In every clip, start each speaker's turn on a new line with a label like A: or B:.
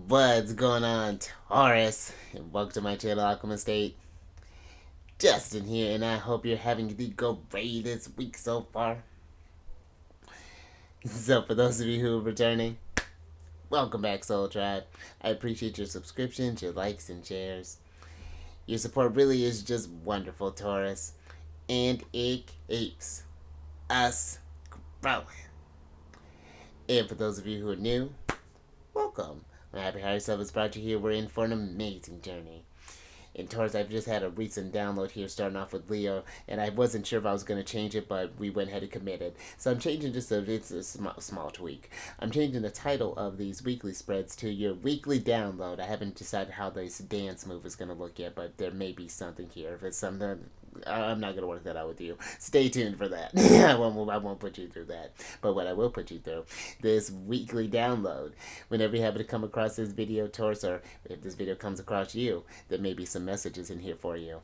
A: What's going on, Taurus? And welcome to my channel, Alchemist. Justin here, and I hope you're having the greatest week so far. So, for those of you who are returning, welcome back, Soul Tribe. I appreciate your subscriptions, your likes, and shares. Your support really is just wonderful, Taurus, and it keeps us growing. And for those of you who are new, welcome. I'm happy how yourself has brought you here. We're in for an amazing journey. In Taurus, I've just had a recent download here starting off with Leo, and I wasn't sure if I was going to change it, but we went ahead and committed. So I'm changing it's a small tweak. I'm changing the title of these weekly spreads to your weekly download. I haven't decided how this dance move is going to look yet, but there may be something here. If it's something, I'm not going to work that out with you. Stay tuned for that. I won't put you through that. But what I will put you through, this weekly download. Whenever you happen to come across this video, Taurus, or if this video comes across you, there may be some messages in here for you.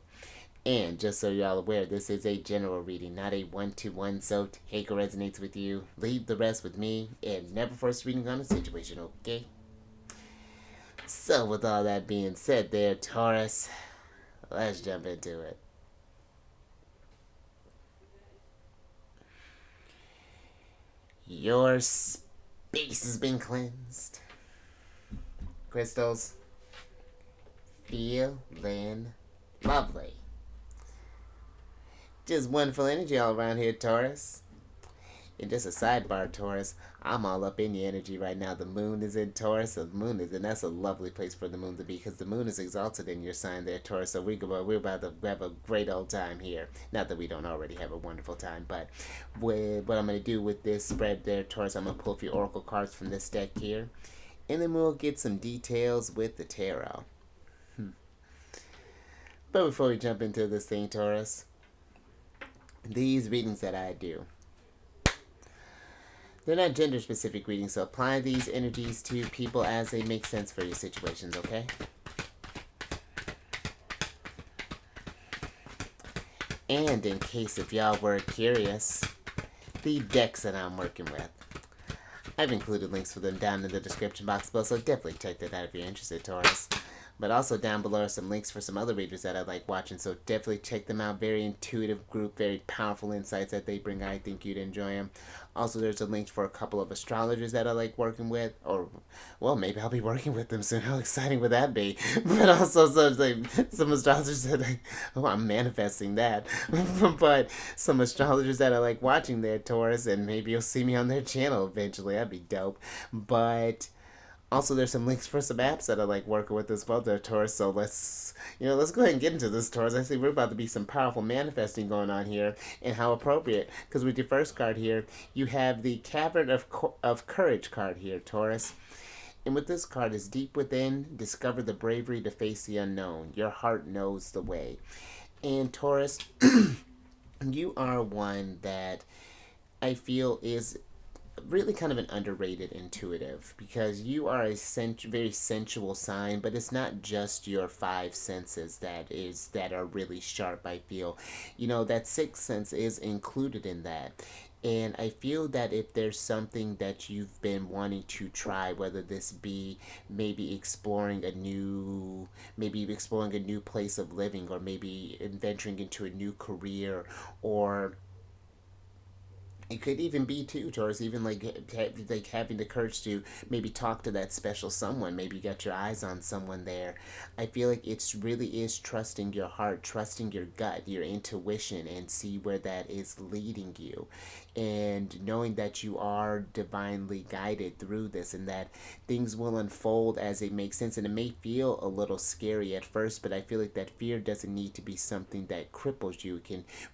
A: And just so y'all aware, this is a general reading, not a one-to-one, so take what resonates with you, leave the rest with me, and never force reading on a situation, okay? So with all that being said there, Taurus, let's jump into it. Your space has been cleansed. Crystals, feeling lovely. Just wonderful energy all around here, Taurus. And just a sidebar, Taurus, I'm all up in your energy right now. The moon is in Taurus. The moon is, and that's a lovely place for the moon to be because the moon is exalted in your sign there, Taurus. So we're about to have a great old time here. Not that we don't already have a wonderful time, but with what I'm going to do with this spread there, Taurus, I'm going to pull a few oracle cards from this deck here. And then we'll get some details with the tarot. But before we jump into this thing, Taurus, these readings that I do, they're not gender-specific readings, so apply these energies to people as they make sense for your situations, okay? And in case if y'all were curious, the decks that I'm working with, I've included links for them down in the description box below, so definitely check that out if you're interested, Taurus. But also down below are some links for some other readers that I like watching, so definitely check them out. Very intuitive group, very powerful insights that they bring. I think you'd enjoy them. Also, there's a link for a couple of astrologers that I like working with, or, well, maybe I'll be working with them soon. How exciting would that be? But also some astrologers that I'm manifesting that. But some astrologers that I like watching there, Taurus, and maybe you'll see me on their channel eventually. That'd be dope. But also, there's some links for some apps that I like working with as well there, Taurus. So let's go ahead and get into this, Taurus. I see we're about to be some powerful manifesting going on here, and how appropriate. Because with your first card here, you have the Cavern of Courage card here, Taurus. And with this card is deep within, discover the bravery to face the unknown. Your heart knows the way. And Taurus, you are one that I feel is really kind of an underrated intuitive, because you are a very sensual sign, but it's not just your five senses that are really sharp. I feel, that sixth sense is included in that. And I feel that if there's something that you've been wanting to try, whether this be maybe exploring a new place of living, or maybe venturing into a new career, or it could even be too, Taurus, even like having the courage to maybe talk to that special someone. Maybe you got your eyes on someone there. I feel like it's really is trusting your heart, trusting your gut, your intuition, and see where that is leading you. And knowing that you are divinely guided through this, and that things will unfold as it makes sense. And it may feel a little scary at first, but I feel like that fear doesn't need to be something that cripples you.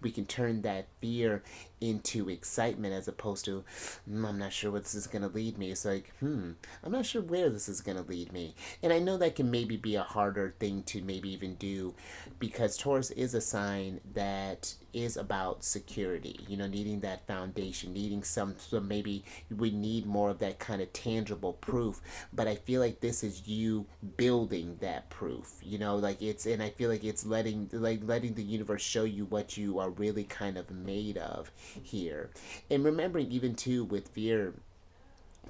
A: We can turn that fear into excitement, as opposed to, I'm not sure what this is going to lead me. It's like, I'm not sure where this is going to lead me. And I know that can maybe be a harder thing to maybe even do, because Taurus is a sign that is about security, needing that foundation, needing some maybe we need more of that kind of tangible proof. But I feel like this is you building that proof, and I feel like it's letting the universe show you what you are really kind of made of here. And remembering even too with fear,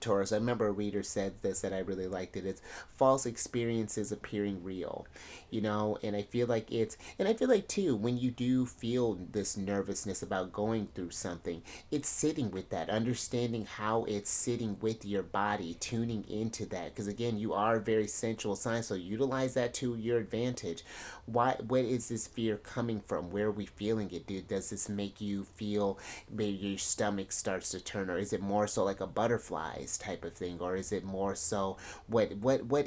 A: Taurus. I remember a reader said this that I really liked it. It's false experiences appearing real, you know, and I feel like and I feel like too, when you do feel this nervousness about going through something, it's sitting with that, understanding how it's sitting with your body, tuning into that. Because again, you are a very sensual sign, so utilize that to your advantage. What is this fear coming from? Where are we feeling it, dude? Does this make you feel maybe your stomach starts to turn, or is it more so like a butterflies type of thing, or is it more so what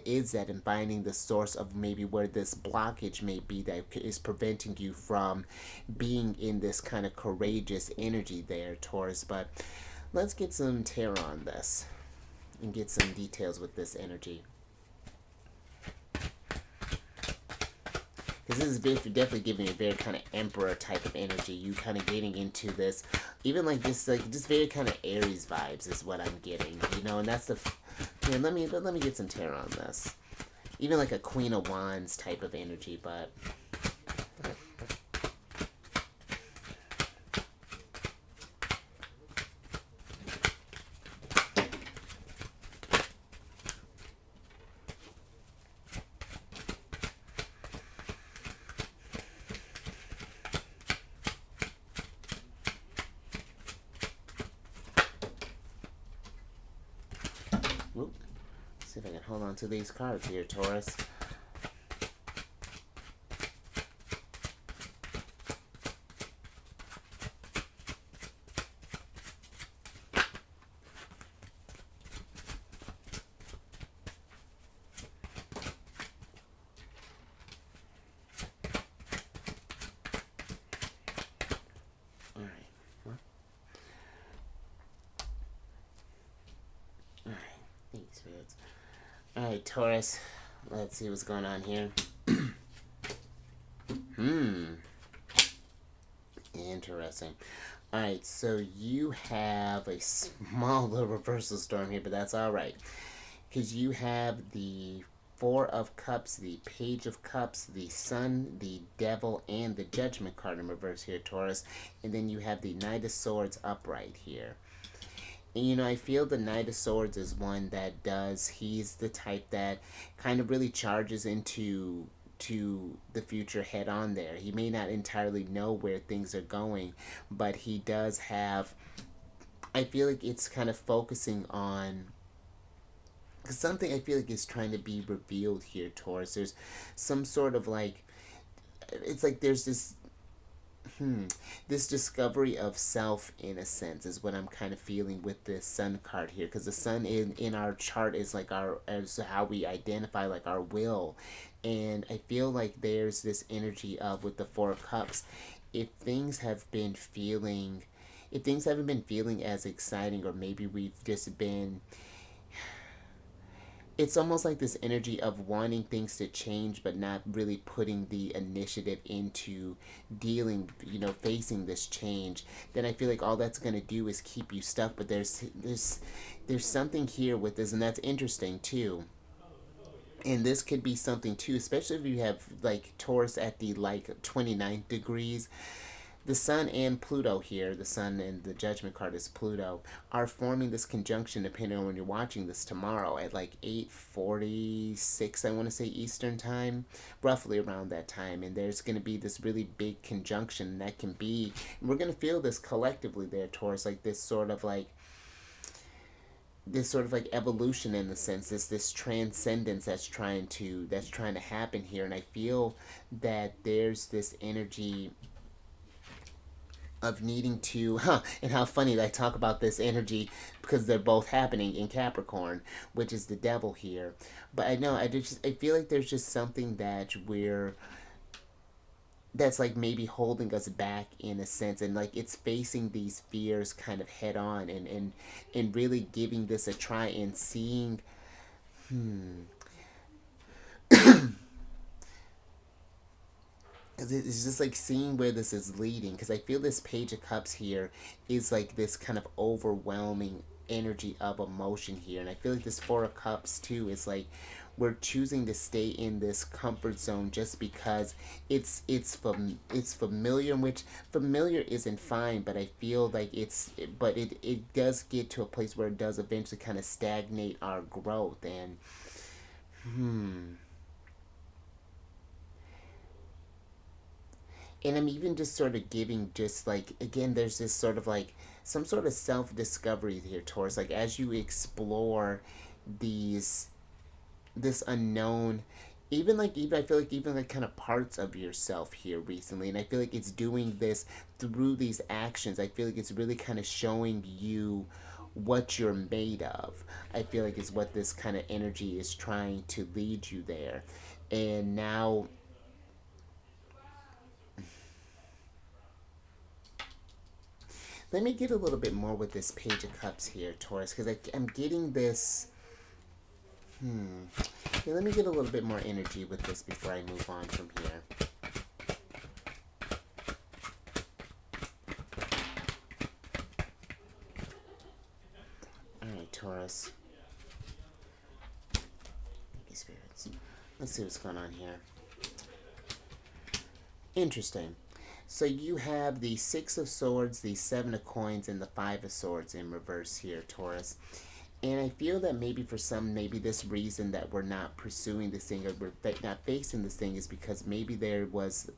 A: is that, and finding the source of maybe where this blockage may be that is preventing you from being in this kind of courageous energy there, Taurus. But let's get some tarot on this and get some details with this energy. Because this is definitely giving me a very kind of emperor type of energy. You kind of getting into this, even like this, like just very kind of Aries vibes is what I'm getting, you know. And that's the, yeah. Let me get some tarot on this. Even like a Queen of Wands type of energy, but. Whoop. See if I can hold on to these cards here, Taurus. Alright, Taurus. Let's see what's going on here. Interesting. Alright, so you have a small little reversal storm here, but that's alright. Because you have the Four of Cups, the Page of Cups, the Sun, the Devil, and the Judgment card in reverse here, Taurus. And then you have the Knight of Swords upright here. And, you know, I feel the Knight of Swords is one that he's the type that kind of really charges into the future head on there. He may not entirely know where things are going, but he does have, I feel like it's kind of focusing on, because something I feel like is trying to be revealed here, Taurus. There's some sort of like, it's like there's this discovery of self, in a sense, is what I'm kind of feeling with this Sun card here, because the Sun in our chart is like as how we identify like our will. And I feel like there's this energy of, with the Four of Cups, if things have been feeling, if things haven't been feeling as exciting, or maybe we've just been, it's almost like this energy of wanting things to change but not really putting the initiative into dealing, you know, facing this change, then I feel like all that's going to do is keep you stuck. But there's something here with this, and that's interesting too. And this could be something too, especially if you have like Taurus at the like 29th degrees. The Sun and Pluto here, the Sun and the Judgment card is Pluto, are forming this conjunction, depending on when you're watching this, tomorrow at like 8:46, I want to say, Eastern time, roughly around that time. And there's going to be this really big conjunction that can be, and we're going to feel this collectively there, Taurus, like this sort of like evolution, in the sense, this transcendence that's trying to happen here. And I feel that there's this energy of needing to, and how funny that I talk about this energy, because they're both happening in Capricorn, which is the Devil here. But I feel like there's just something that's like maybe holding us back, in a sense, and like it's facing these fears kind of head on, and really giving this a try and seeing, it's just like seeing where this is leading. Because I feel this Page of Cups here is like this kind of overwhelming energy of emotion here. And I feel like this Four of Cups too is like we're choosing to stay in this comfort zone just because it's familiar, which familiar isn't fine, but I feel like it does get to a place where it does eventually kind of stagnate our growth. And and I'm even just sort of giving just like again there's this sort of like some sort of self-discovery here, Taurus, like as you explore these this unknown, even I feel like even like kind of parts of yourself here recently, and I feel like it's doing this through these actions. I feel like it's really kind of showing you what you're made of. I feel like is what this kind of energy is trying to lead you there. And now let me get a little bit more with this Page of Cups here, Taurus, because I'm getting this. Yeah, let me get a little bit more energy with this before I move on from here. Alright, Taurus. Okay, spirits. Let's see what's going on here. Interesting. So you have the Six of Swords, the Seven of Coins, and the Five of Swords in reverse here, Taurus. And I feel that maybe for some, maybe this reason that we're not pursuing this thing or we're not facing this thing is because maybe there was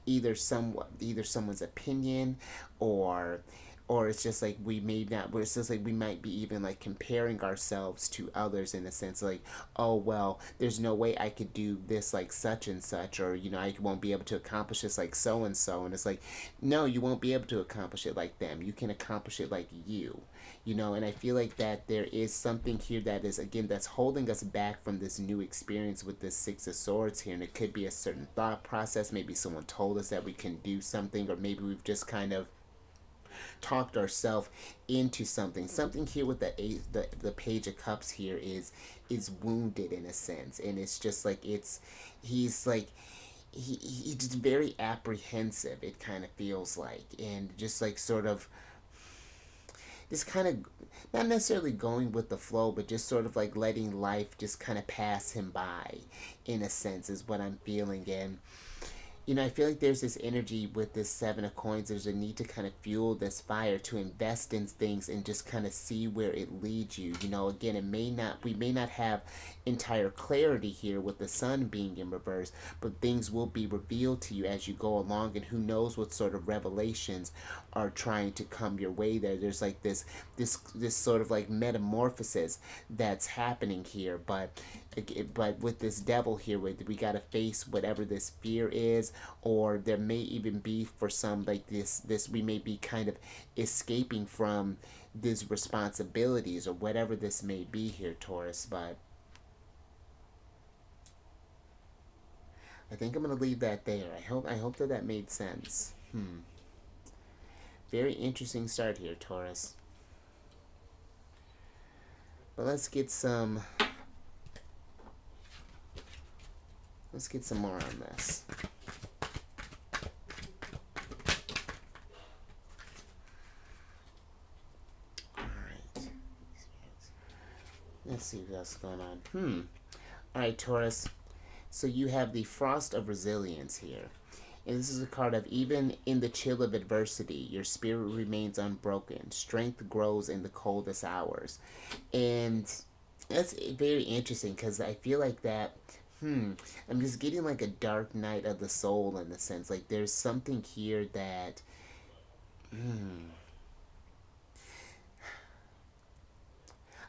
A: either someone's opinion or it's just like we may not, it's just like we might be even like comparing ourselves to others in a sense like, oh well, there's no way I could do this like such and such, or I won't be able to accomplish this like so and so. And it's like, no, you won't be able to accomplish it like them. You can accomplish it like you. And I feel like that there is something here that is, again, that's holding us back from this new experience with this Six of Swords here. And it could be a certain thought process. Maybe someone told us that we can do something, or maybe we've just kind of talked ourselves into something. Something here with the Page of Cups here is wounded in a sense. And it's just like he's like he's just very apprehensive, it kind of feels like, and just like sort of just kind of not necessarily going with the flow, but just sort of like letting life just kind of pass him by, in a sense, is what I'm feeling. And I feel like there's this energy with this Seven of Coins. There's a need to kind of fuel this fire, to invest in things and just kind of see where it leads you. Again, we may not have entire clarity here with the sun being in reverse, but things will be revealed to you as you go along, and who knows what sort of revelations are trying to come your way there. There's like this sort of like metamorphosis that's happening here, but with this devil here, we got to face whatever this fear is, or there may even be for some like this we may be kind of escaping from these responsibilities or whatever this may be here, Taurus. But I think I'm gonna leave that there. I hope that made sense. Very interesting start here, Taurus. But let's get some more on this. Alright. Let's see what else is going on. Alright, Taurus. So you have the Frost of Resilience here. And this is a card of, even in the chill of adversity, your spirit remains unbroken. Strength grows in the coldest hours. And that's very interesting, because I feel like that I'm just getting like a dark night of the soul, in the sense like there's something here that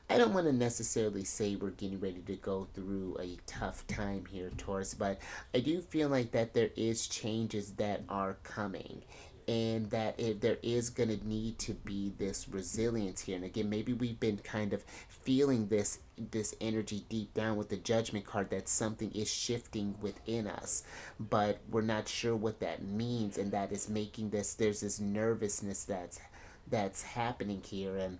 A: I don't want to necessarily say we're getting ready to go through a tough time here, Taurus, but I do feel like that there is changes that are coming, and that there is going to need to be this resilience here. And again, maybe we've been kind of feeling this energy deep down with the Judgment card, that something is shifting within us, but we're not sure what that means, and that is making there's this nervousness that's happening here. And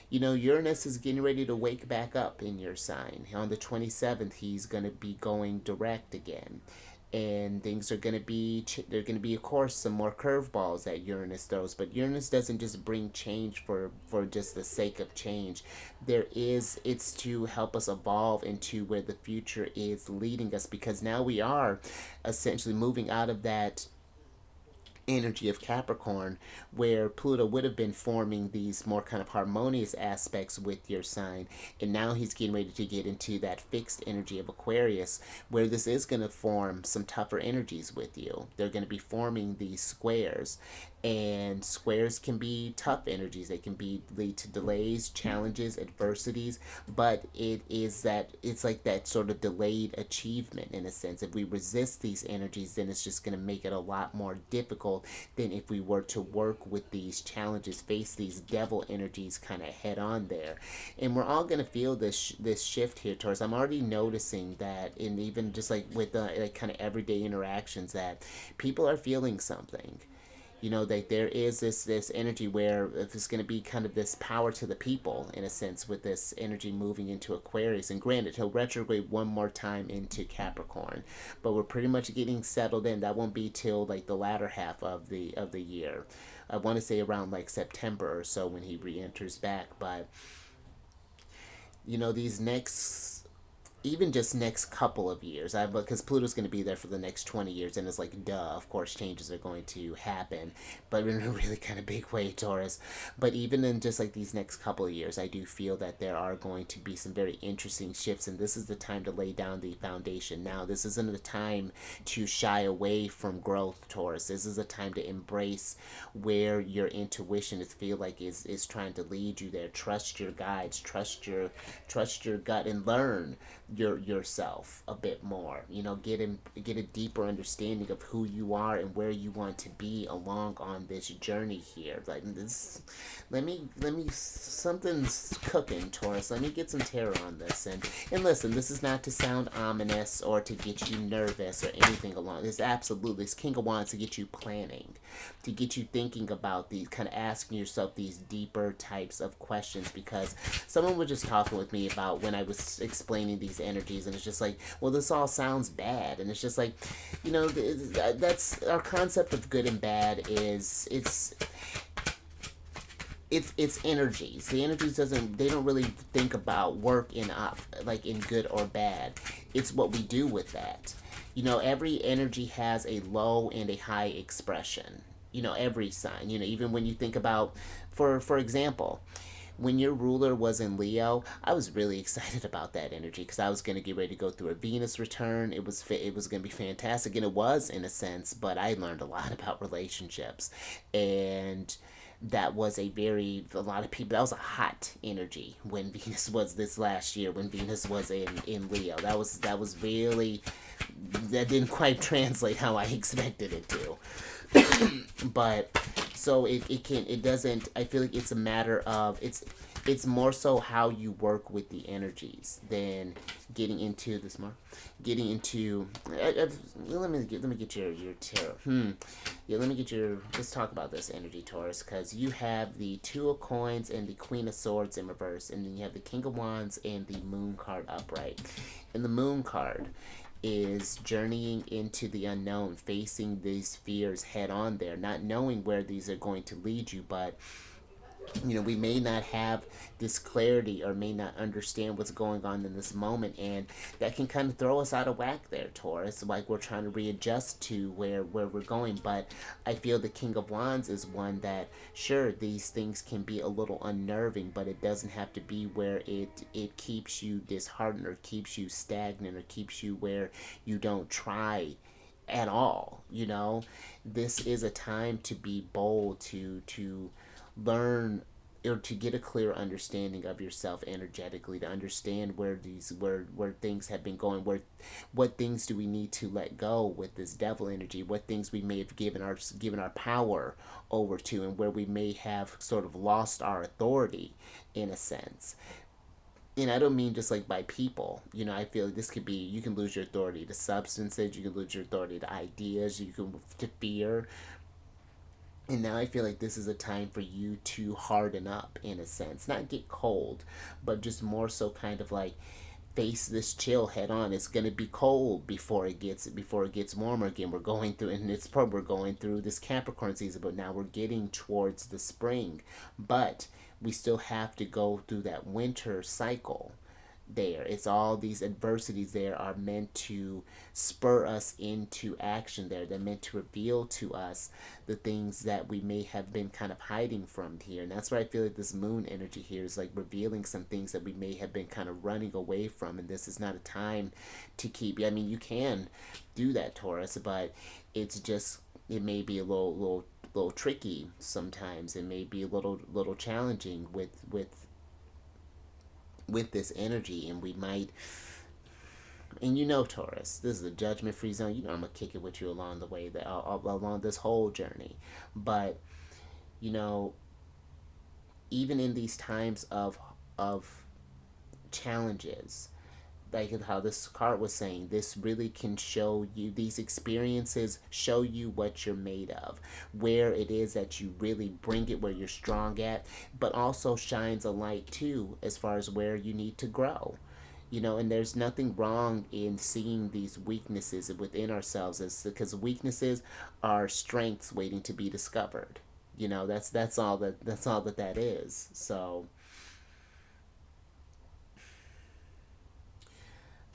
A: Uranus is getting ready to wake back up in your sign. On the 27th, he's going to be going direct again. and things are going to be they're going to be, of course, some more curveballs that Uranus throws. But Uranus doesn't just bring change for just the sake of change. It's to help us evolve into where the future is leading us, because now we are essentially moving out of that energy of Capricorn, where Pluto would have been forming these more kind of harmonious aspects with your sign, and now he's getting ready to get into that fixed energy of Aquarius, where this is going to form some tougher energies with you. They're going to be forming these squares, and squares can be tough energies. They can be lead to delays, challenges, adversities, but it's like that sort of delayed achievement in a sense. If we resist these energies, then it's just going to make it a lot more difficult than if we were to work with these challenges, face these devil energies kind of head on there. And we're all going to feel this shift here, Taurus. I'm already noticing that, in even just like with like kind of everyday interactions, that people are feeling something. That there is this energy where it's going to be kind of this power to the people, in a sense, with this energy moving into Aquarius. And granted, he'll retrograde one more time into Capricorn, but we're pretty much getting settled in. That won't be till like the latter half of the year. I want to say around like September or so, when he re-enters back. But these next, even just next couple of years, because Pluto's going to be there for the next 20 years, and it's like, duh, of course changes are going to happen, but in a really kind of big way, Taurus. But even in just like these next couple of years, I do feel that there are going to be some very interesting shifts, and this is the time to lay down the foundation now. This isn't the time to shy away from growth, Taurus. This is a time to embrace where your intuition is trying to lead you there. Trust your guides, trust your gut, and learn yourself a bit more. Get a deeper understanding of who you are and where you want to be along on this journey here. Like this, let me something's cooking, Taurus. Let me get some tarot on this. And listen, this is not to sound ominous or to get you nervous or anything along. This absolutely, this King of Wands, to get you planning, to get you thinking about these, kind of asking yourself these deeper types of questions. Because someone was just talking with me about when I was explaining these energies, and it's just like, well, this all sounds bad. And it's just like, that's our concept of good and bad. It's energies. The energies they don't really think about work in like in good or bad. It's what we do with that. Every energy has a low and a high expression. Every sign. Even when you think about, for example, when your ruler was in Leo, I was really excited about that energy, because I was going to get ready to go through a Venus return. It was going to be fantastic, and it was, in a sense, but I learned a lot about relationships. And that was a lot of people, that was a hot energy when Venus was this last year, when Venus was in Leo. That was really, that didn't quite translate how I expected it to. But so it doesn't, I feel like it's a matter of, it's more so how you work with the energies than getting into this more, getting into let me get your tarot. Yeah, let's talk about this energy, Taurus, because you have the Two of Coins and the Queen of Swords in reverse, and then you have the King of Wands and the Moon card upright. And the Moon card is journeying into the unknown, facing these fears head on there, not knowing where these are going to lead you. But we may not have this clarity, or may not understand what's going on in this moment, and that can kind of throw us out of whack there, Taurus. Like we're trying to readjust to where we're going. But I feel the King of Wands is one that, sure, these things can be a little unnerving, but it doesn't have to be where it keeps you disheartened, or keeps you stagnant, or keeps you where you don't try at all. This is a time to be bold, to learn, or to get a clear understanding of yourself energetically, to understand where things have been going, what things do we need to let go with this devil energy, what things we may have given our power over to, and where we may have sort of lost our authority, in a sense. And I don't mean just like by people. I feel like this could be, you can lose your authority to substances, you can lose your authority to ideas, you can to fear. And now I feel like this is a time for you to harden up, in a sense. Not get cold, but just more so kind of like face this chill head on. It's gonna be cold before it gets warmer again. We're going through, and it's probably we're going through this Capricorn season, but now we're getting towards the spring. But we still have to go through that winter cycle there. It's all these adversities there are meant to spur us into action there. They're meant to reveal to us the things that we may have been kind of hiding from here. And that's why I feel like this moon energy here is like revealing some things that we may have been kind of running away from. And this is not a time to keep, I mean, you can do that, Taurus, but it's just, it may be a little tricky sometimes. It may be a little challenging with this energy, and we might, and Taurus, this is a judgment free zone. I'm gonna kick it with you along the way, that along this whole journey. But you know even in these times of challenges, like how this card was saying, this really can show you, these experiences show you what you're made of, where it is that you really bring it, where you're strong at, but also shines a light too as far as where you need to grow. And there's nothing wrong in seeing these weaknesses within ourselves, as because weaknesses are strengths waiting to be discovered. That's all that is. So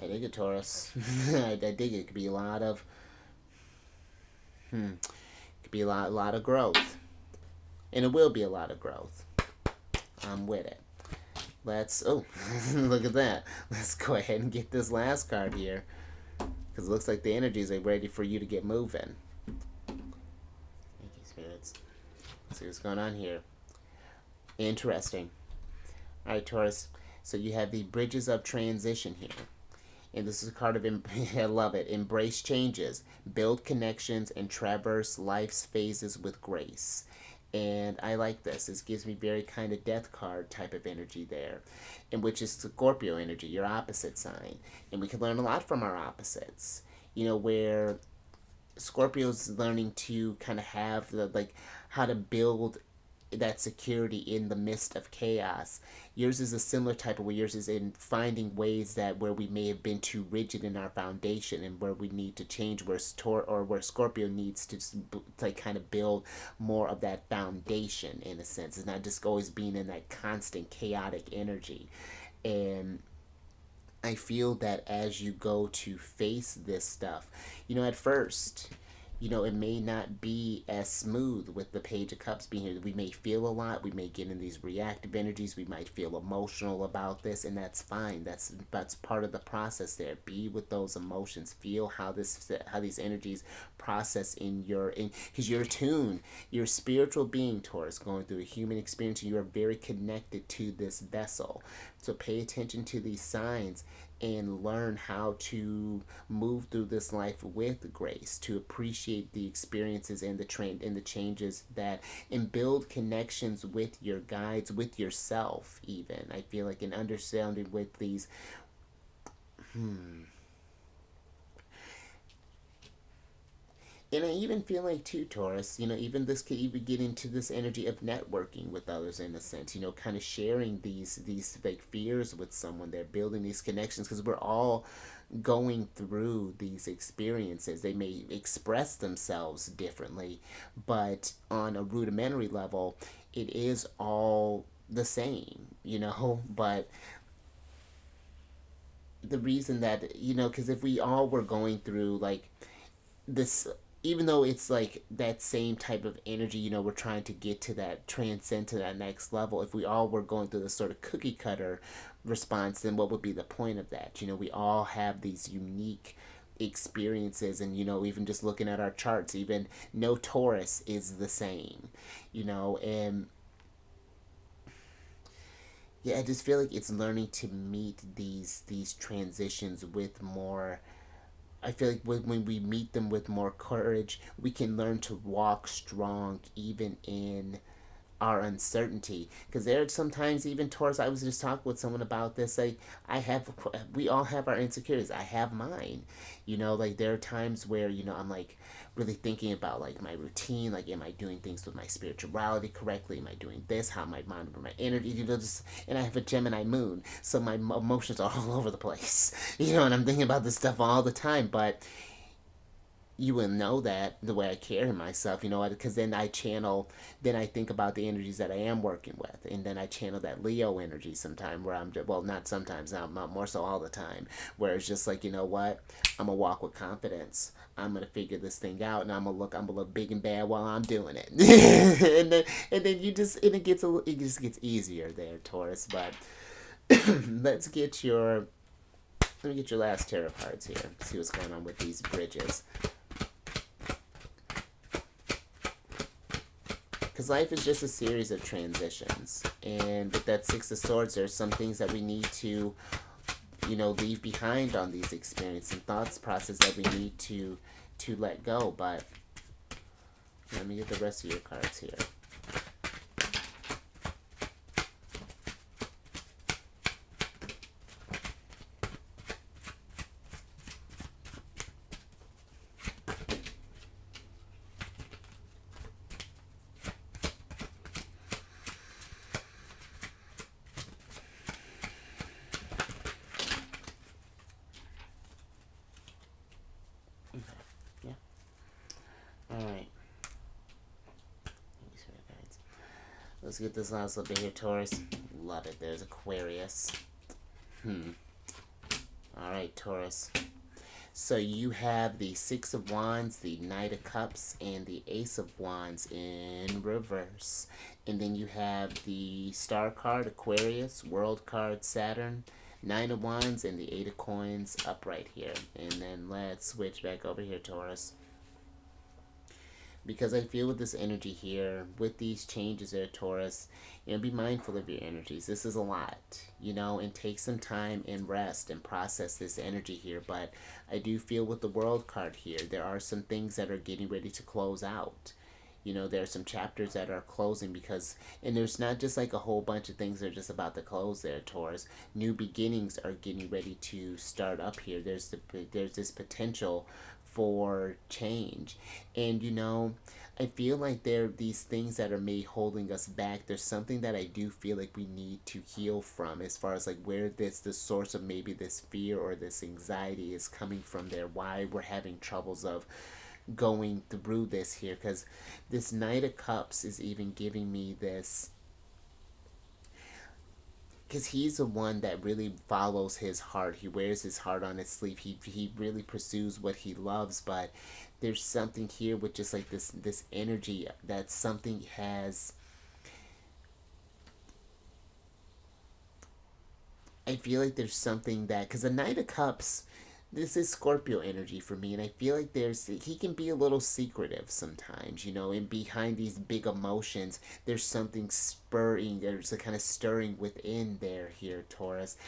A: I dig it, Taurus. I dig it. It could be a lot of, could be a lot of growth, and it will be a lot of growth. I'm with it. Let's, oh, look at that. Let's go ahead and get this last card here, because it looks like the energies are ready for you to get moving. Thank you, spirits. Let's see what's going on here. Interesting. All right, Taurus. So you have the bridges of transition here. And this is a card of, I love it, embrace changes, build connections, and traverse life's phases with grace. And I like this. This gives me very kind of death card type of energy there, and which is Scorpio energy, your opposite sign. And we can learn a lot from our opposites. Where Scorpio's learning to kind of have like how to build that security in the midst of chaos. Yours is a similar type of way. Yours is in finding ways that where we may have been too rigid in our foundation, and where we need to change, where Scorpio needs to like kind of build more of that foundation in a sense. It's not just always being in that constant chaotic energy. And I feel that as you go to face this stuff, at first, it may not be as smooth with the Page of Cups being here. We may feel a lot. We may get in these reactive energies. We might feel emotional about this, and that's fine. That's part of the process there. Be with those emotions. Feel how these energies process because you're attuned. You're a spiritual being, Taurus, going through a human experience. You are very connected to this vessel. So pay attention to these signs and learn how to move through this life with grace, to appreciate the experiences and the changes and build connections with your guides, with yourself even. I feel like an understanding with these And I even feel like too, Taurus, even this could even get into this energy of networking with others in a sense, kind of sharing these like fears with someone. They're building these connections because we're all going through these experiences. They may express themselves differently, but on a rudimentary level, it is all the same, but the reason that, because if we all were going through like this, even though it's like that same type of energy, we're trying to get to that, transcend to that next level. If we all were going through this sort of cookie cutter response, then what would be the point of that? We all have these unique experiences, and even just looking at our charts, even no Taurus is the same, and yeah, I just feel like it's learning to meet these transitions with more. I feel like when we meet them with more courage, we can learn to walk strong even in our uncertainty. Because there are sometimes, even Taurus, I was just talking with someone about this, like, we all have our insecurities. I have mine. Like, there are times where, I'm like really thinking about like my routine, like, am I doing things with my spirituality correctly? Am I doing this? How am I monitoring my energy? And I have a Gemini moon, so my emotions are all over the place. And I'm thinking about this stuff all the time, but you will know that the way I carry myself, because then I think about the energies that I am working with, and then I channel that Leo energy sometime where well, not sometimes, not more so all the time, where it's just like, what, I'm gonna walk with confidence. I'm gonna figure this thing out, and I'm gonna look big and bad while I'm doing it, and then it just gets easier there, Taurus. But let me get your last tarot cards here. See what's going on with these bridges. Because life is just a series of transitions. And with that Six of Swords, there's some things that we need to, leave behind on these experiences and thoughts process that we need to let go. But let me get the rest of your cards here. Alright. Let's get this last little bit here, Taurus. Love it. There's Aquarius. Alright, Taurus. So you have the Six of Wands, the Knight of Cups, and the Ace of Wands in reverse. And then you have the Star card, Aquarius, World card, Saturn, Nine of Wands, and the Eight of Coins upright here. And then let's switch back over here, Taurus. Because I feel with this energy here, with these changes there, Taurus, be mindful of your energies. This is a lot, and take some time and rest and process this energy here. But I do feel with the World card here, there are some things that are getting ready to close out. There are some chapters that are closing and there's not just like a whole bunch of things that are just about to close there, Taurus. New beginnings are getting ready to start up here. There's this potential for change. And I feel like there are these things that are maybe holding us back. There's something that I do feel like we need to heal from, as far as like where the source of maybe this fear or this anxiety is coming from there, why we're having troubles of going through this here. Because this Knight of Cups is even giving me this, because he's the one that really follows his heart. He wears his heart on his sleeve. He really pursues what he loves. But there's something here with just like this energy that something has. I feel like there's something that, because the Knight of Cups, this is Scorpio energy for me, and I feel like he can be a little secretive sometimes, and behind these big emotions, there's something there's a kind of stirring within there here, Taurus.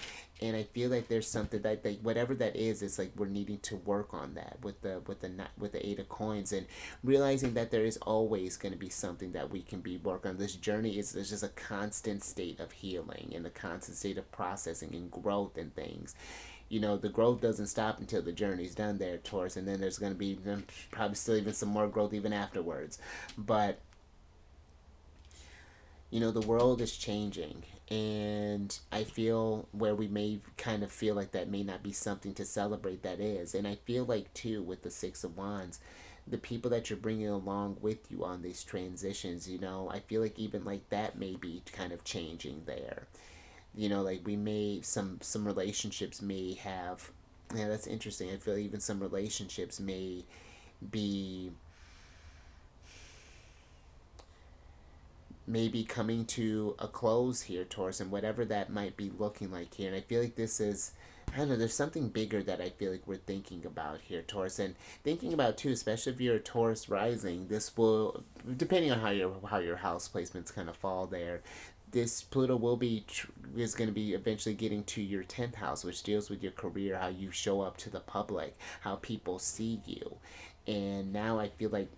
A: And I feel like there's something that, like, whatever that is like we're needing to work on that with the Eight of Coins, and realizing that there is always going to be something that we can be work on. This journey is there's just a constant state of healing and a constant state of processing and growth and things. The growth doesn't stop until the journey's done there, Taurus, and then there's going to be probably still even some more growth even afterwards. But the world is changing, and I feel where we may kind of feel like that may not be something to celebrate, that is. And I feel like, too, with the Six of Wands, the people that you're bringing along with you on these transitions, I feel like even like that may be kind of changing there. Like we may, some relationships may have, yeah, that's interesting. I feel like even some relationships may be maybe coming to a close here, Taurus, and whatever that might be looking like here. And I feel like this is, I don't know, there's something bigger that I feel like we're thinking about here, Taurus. And thinking about, too, especially if you're a Taurus rising, this will, depending on how your house placements kind of fall there, this Pluto is going to be eventually getting to your 10th house, which deals with your career, how you show up to the public, how people see you. And now I feel like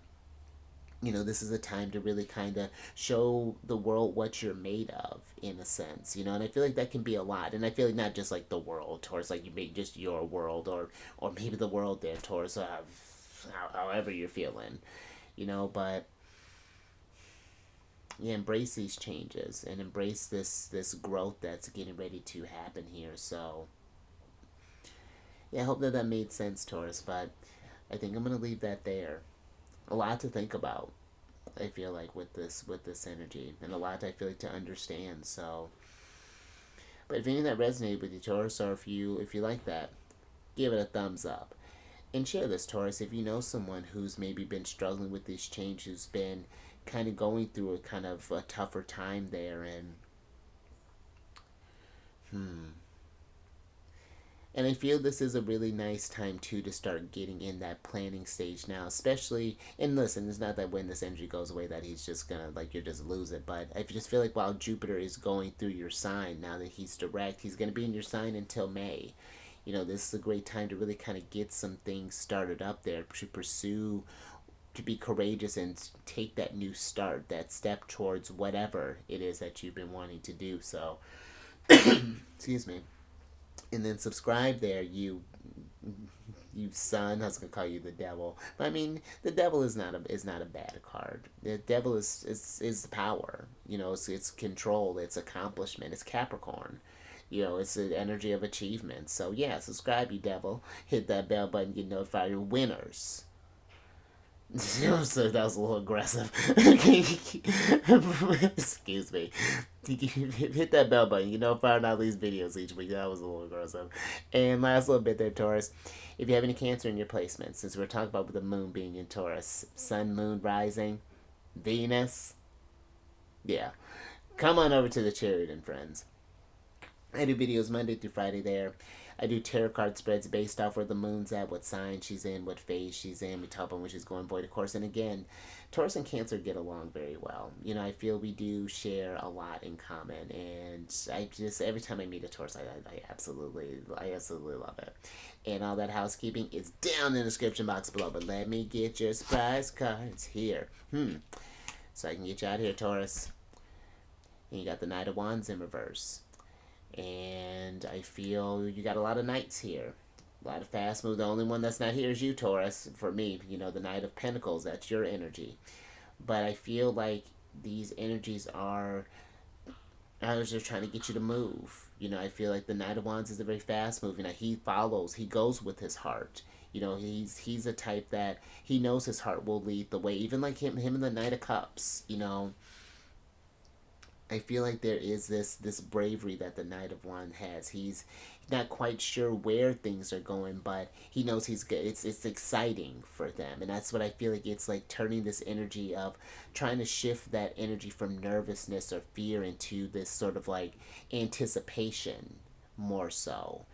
A: this is a time to really kind of show the world what you're made of, in a sense, and I feel like that can be a lot. And I feel like not just like the world, Taurus, like you make just your world, or maybe the world there, Taurus, however you're feeling, but yeah, embrace these changes and embrace this growth that's getting ready to happen here. So yeah, I hope that made sense, Taurus, but I think I'm gonna leave that there. A lot to think about, I feel like, with this energy, and a lot I feel like to understand. So, but if any of that resonated with you, Taurus, or if you like that, give it a thumbs up and share this, Taurus. If you know someone who's maybe been struggling with this change, who's been kind of going through a kind of a tougher time there, and And I feel this is a really nice time too to start getting in that planning stage now, especially. And listen, it's not that when this energy goes away that he's just gonna, like, you're just lose it, but I just feel like while Jupiter is going through your sign now that he's direct, he's gonna be in your sign until May. This is a great time to really kind of get some things started up there, to pursue, to be courageous and take that new start, that step towards whatever it is that you've been wanting to do. So, excuse me. And then subscribe there, you son. I was gonna call you the devil, but I mean the devil is not a bad card. The devil is the power. It's control. It's accomplishment. It's Capricorn. It's the energy of achievement. So yeah, subscribe, you devil. Hit that bell button. Get notified of winners. So that was a little aggressive. Excuse me. Hit that bell button. Find out these videos each week. That was a little aggressive. And last little bit there, Taurus. If you have any Cancer in your placement, since we're talking about with the moon being in Taurus, sun, moon, rising, Venus, yeah, come on over to the Chariot and Friends. I do videos Monday through Friday there. I do tarot card spreads based off where the moon's at, what sign she's in, what phase she's in. We talk about when she's going void, of course. And again, Taurus and Cancer get along very well. I feel we do share a lot in common. And I just, every time I meet a Taurus, I absolutely love it. And all that housekeeping is down in the description box below. But let me get your surprise cards here. So I can get you out of here, Taurus. And you got the Knight of Wands in reverse. And I feel you got a lot of knights here. A lot of fast move. The only one that's not here is you, Taurus. For me, the Knight of Pentacles, that's your energy. But I feel like these energies are just trying to get you to move. I feel like the Knight of Wands is a very fast moving. He follows. He goes with his heart. He's a type that he knows his heart will lead the way. Even like him and the Knight of Cups. I feel like there is this bravery that the Knight of Wands has. He's not quite sure where things are going, but he knows he's good. It's exciting for them, and that's what I feel like. It's like turning this energy of trying to shift that energy from nervousness or fear into this sort of like anticipation, more so,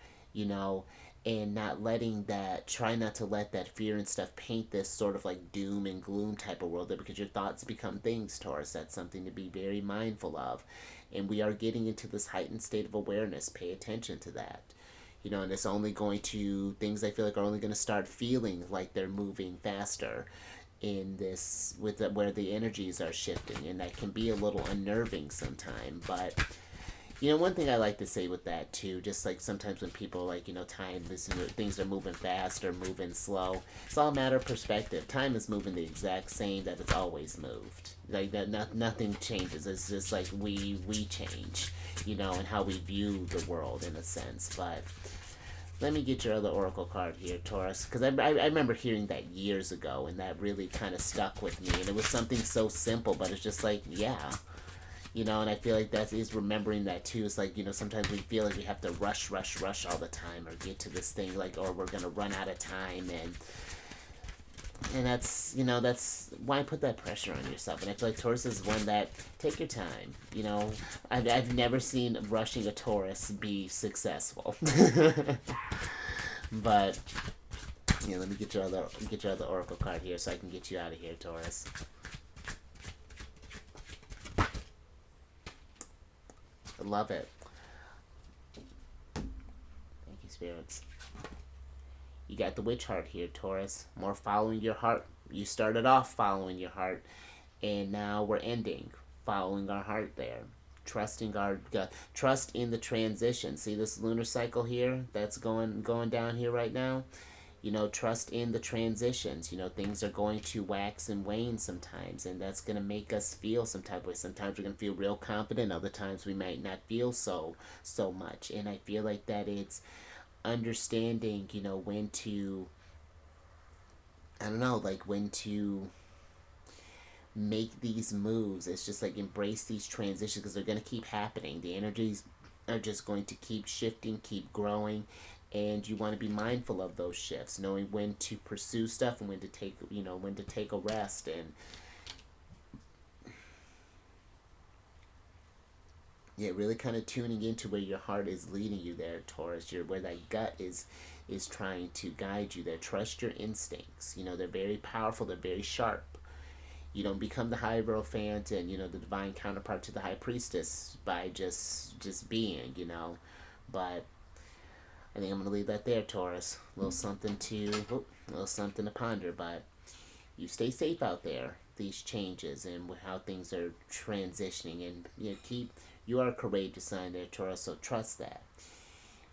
A: and not letting that, try not to let that fear and stuff paint this sort of like doom and gloom type of world there, because your thoughts become things, Taurus. That's something to be very mindful of. And we are getting into this heightened state of awareness. Pay attention to that. And it's only going to, things I feel like are only going to start feeling like they're moving faster in this, where the energies are shifting. And that can be a little unnerving sometimes, but one thing I like to say with that too, just like sometimes when people like, time, things are moving fast or moving slow, it's all a matter of perspective. Time is moving the exact same that it's always moved. Like that, nothing changes. It's just like we change, and how we view the world in a sense. But let me get your other oracle card here, Taurus, because I remember hearing that years ago, and that really kind of stuck with me. And it was something so simple, but it's just like, yeah. And I feel like that is remembering that too. It's like, sometimes we feel like we have to rush all the time, or get to this thing, like, or we're going to run out of time. And that's, that's why I put that pressure on yourself. And I feel like Taurus is one that, take your time. I've never seen rushing a Taurus be successful. But, let me get your other oracle card here so I can get you out of here, Taurus. I love it. Thank you, spirits. You got the witch heart here, Taurus. More following your heart You started off following your heart, and now we're ending following our heart there. Trusting our gut. Trust in the transition. See this lunar cycle here that's going down here right now? You know, trust in the transitions. You know, things are going to wax and wane sometimes, and that's going to make us feel some type of way. Sometimes we're going to feel real confident, other times we might not feel so much. And I feel like that it's understanding, you know, when to, I don't know, like when to make these moves. It's just like embrace these transitions because they're going to keep happening. The energies are just going to keep shifting, keep growing, and you want to be mindful of those shifts, knowing when to pursue stuff and when to take, you know, when to take a rest. And yeah, really kind of tuning into where your heart is leading you there, Taurus. Where that gut is trying to guide you there. Trust your instincts. You know, they're very powerful, they're very sharp. You don't become the Hierophant and, you know, the divine counterpart to the High Priestess by just being, you know. But I think I'm gonna leave that there, Taurus. A little something to ponder. But you stay safe out there. These changes and how things are transitioning, and you know, you are a courageous sign there, Taurus. So trust that.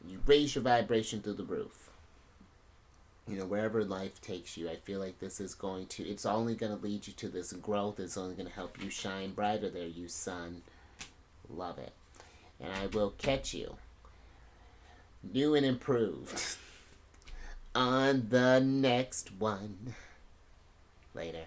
A: You raise your vibration through the roof. You know, wherever life takes you, I feel like it's only going to lead you to this growth. It's only going to help you shine brighter there, you sun. Love it. And I will catch you, new and improved, on the next one. Later.